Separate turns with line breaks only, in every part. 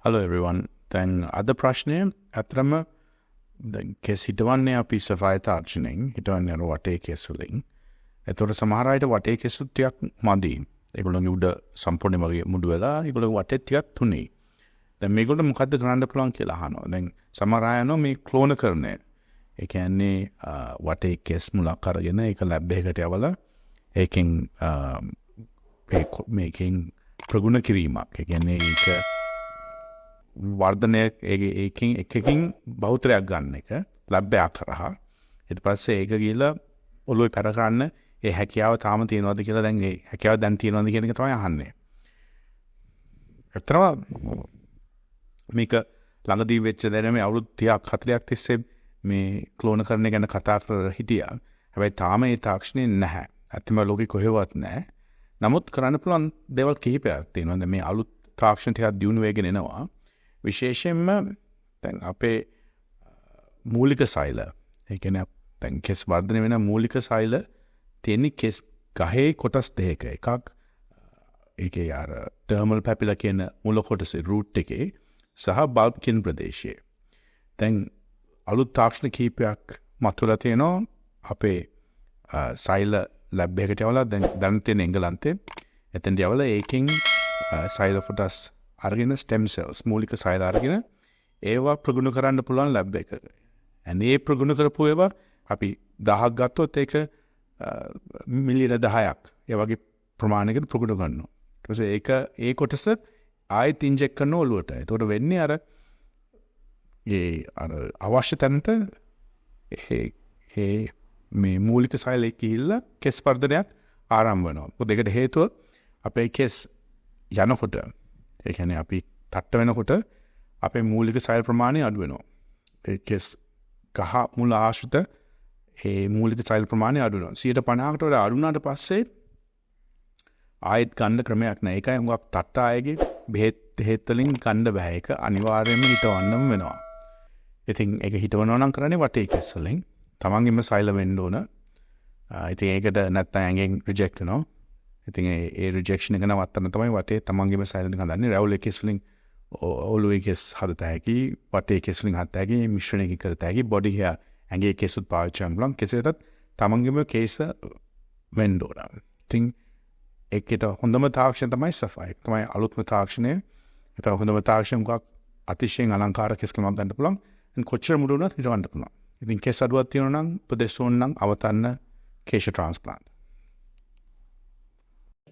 Hello everyone. දැන් අද ප්‍රශ්නය අතරම දැන් කෙස් හිටවන්නේ අපි සෆාය තාක්ෂණයෙන් හිටවන්නේ අර වටේ කෙස් වලින්. ඒතකොට සමහර අයට වටේ කෙස් ටිකක් මදි. ඒගොල්ලෝගේ උඩ සම්පූර්ණ වගේ මුඩු වෙලා ඒගොල්ලෝ වටේ ටිකක් තුනී. දැන් මේගොල්ලෝ මොකද්ද කරන්න පුළුවන් කියලා අහනවා. දැන් සමහර අය යනවා මේ ක්ලෝනකරණය. ඒ කියන්නේ වටේ කෙස් මුලක් අරගෙන ඒක ලැබ් එකකට යවලා ඒකෙන් මේකෙන් ප්‍රගුණ කිරීමක්. ඒ කියන්නේ ඒක වර්ධනය ඒකෙන් එකකින් බහුතරයක් ගන්න එක ලැබ් එකක් කරා. ඊට පස්සේ ඒක ගිහලා ඔළුවේ පැර ගන්න ඒ හැකියාව තාම තියෙනවද කියලා දැන් ඒ හැකියාව දැන් තියෙනවද කියන එක තමයි අහන්නේ. ඇත්තටම මේක ළඟදී වෙච්ච දැන මේ අවුරුදු 30ක් 40ක් තිස්සේ මේ ක්ලෝනකරණය ගැන කතා කර හිටියා. හැබැයි තාම ඒ තාක්ෂණය නැහැ. ඇත්තම ලෝකෙ කොහෙවත් නැහැ. නමුත් කරන්න පුළුවන් දේවල් කිහිපයක් තියෙනවා. දැන් මේ අලුත් තාක්ෂණ ටිකක් දියුණු වෙගෙන එනවා. විශේෂයෙන්ම දැන් අපේ මූලික සෛල ඒ කියන්නේ දැන් කෙස් වර්ධනය වෙන මූලික සෛල තියෙන්නේ කෙස් ගහේ කොටස් දෙකක එකක් ඒකේ අර ටර්මල් පැපිලා කියන මූල කොටසේ රූට් එකේ සහ බල්බ් කියන ප්‍රදේශයේ දැන් අලුත් තාක්ෂණ කීපයක් මතුවලා තියෙනවා අපේ සෛල ලැබ් එකකට යවලා දැන් තියෙන එංගලන්තේ එතෙන්ට යවලා ඒකෙන් සෛල කොටස් අරගෙන ස්ටෙම් සෙල්ස් මූලික සෛල අරගෙන ඒවා ප්‍රගුණ කරන්න පුළුවන් ලැබ් එකක. ඒ ප්‍රගුණ කරපු ඒවා අපි 1000ක් ගත්තොත් ඒක මිලියන 10ක් ඒ වගේ ප්‍රමාණයකට ප්‍රගුණ කරනවා. ඊට පස්සේ ඒක ඒ කොටස ආයෙත් ඉන්ජෙක්ට් කරන ඔළුවට. ඒතකොට වෙන්නේ අර අවශ්‍ය තැනට මේ මූලික සෛලයේ ගිහිල්ලා කෙස් වර්ධනයක් ආරම්භ වෙනවා. මොකද ඒකට හේතුව අපේ කෙස් යනකොට ඒ කියන්නේ අපි තට්ට වෙනකොට අපේ මූලික සෛල ප්‍රමාණය අඩු වෙනවා. ඒ කෙස් ගහ මුල ආශ්‍රිත ඒ මූලික සෛල ප්‍රමාණය අඩු වෙනවා. 50%කට වඩා අඩු වුණාට පස්සේ ආයෙත් ගන්න ක්‍රමයක් නැහැ. ඒකයි හුඟක් තට්ට අයගේ බෙහෙත් වලින් ගන්න බෑ. ඒක අනිවාර්යයෙන්ම හිටවන්නම වෙනවා. ඉතින් ඒක හිටවනවා නම් කරන්නේ වටේ කෙස් වලින්. තමන්ගෙම සෛල වෙන්න ඕන. ඉතින් ඒකට නැත්තම් ඇඟෙන් රිජෙක්ට් වෙනවා. ඉතින් ඒ රිජෙක්ෂන් එක නවත්තන්න තමයි වටේ තමන්ගේම සෛලෙන් හදන්නේ. රැවුලේ කෙස් වලින් ඔළුවේ කෙස් හදත හැකි, වටේ කෙස් වලින් හදත හැකි, මිශ්‍රණයකින් කරත හැකි, බොඩි හෙයා ඇඟේ කෙසුත් පාවිච්චි කරන්න පුළුවන්. කෙසේතත් තමන්ගේම කේස වෙන්න ඕන. ඉතින් ඒකට හොඳම තාක්ෂණය තමයි සෆායි. තමයි අලුත්ම තාක්ෂණය. ඒක හොඳම තාක්ෂණය මොකක් අතිශයින් අලංකාර කෙස් කලමක් ගන්න පුළුවන්. කොච්චර මුඩු වුණත් හිටවන්න පුළුවන්. ඉතින් කෙස් අඩුවක් තියෙනවා නම් උපදෙස් ඕන නම් අවතන්න keshatransplant.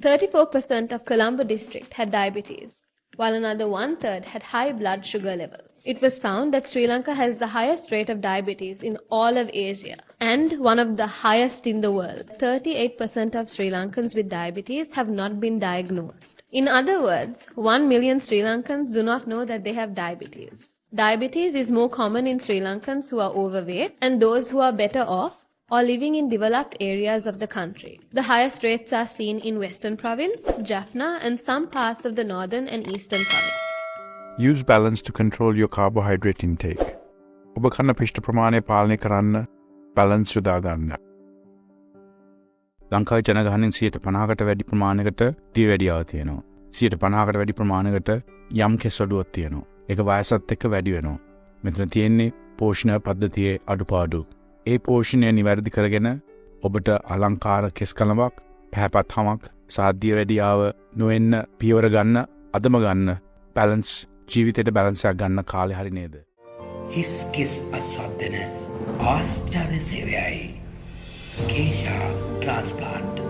34% of Colombo district had diabetes, while another one-third had high blood sugar levels. It was found that Sri Lanka has the highest rate of diabetes in all of Asia and one of the highest in the world. 38% of Sri Lankans with diabetes have not been diagnosed. In other words, 1 million Sri Lankans do not know that they have diabetes. Diabetes is more common in Sri Lankans who are overweight and those who are better off or living in developed areas of the country. The highest rates are seen in Western Province, Jaffna and some parts of the Northern and Eastern Province.
Use balance to control your carbohydrate intake. ඔබ කන පිෂ්ඨ ප්‍රමාණය පාලනය කරන්න balance යොදා ගන්න. ලංකාවේ ජනගහනයෙන් 50%කට වැඩි ප්‍රමාණයකට දියවැඩියාව තියෙනවා. 50%කට වැඩි ප්‍රමාණයකට යම් කෙස් අඩුවක් තියෙනවා. ඒක වයසත් එක්ක වැඩි වෙනවා. මෙතන තියෙන්නේ පෝෂණ පද්ධතියේ අඩුපාඩු. ඒ පෝෂණය නිවැරදි කරගෙන ඔබට අලංකාර කෙස් කලමක්, පැහැපත් හමක්, සාධ්‍ය වැඩියාව නොවෙන්න පියවර ගන්න, අදම ගන්න, බැලන්ස් ජීවිතේට බැලන්ස් එකක් ගන්න කාලේ හරි නේද?
හිස් කෙස් අස්වද්දන ආශ්චර්ය සේවයයි. keshatransplant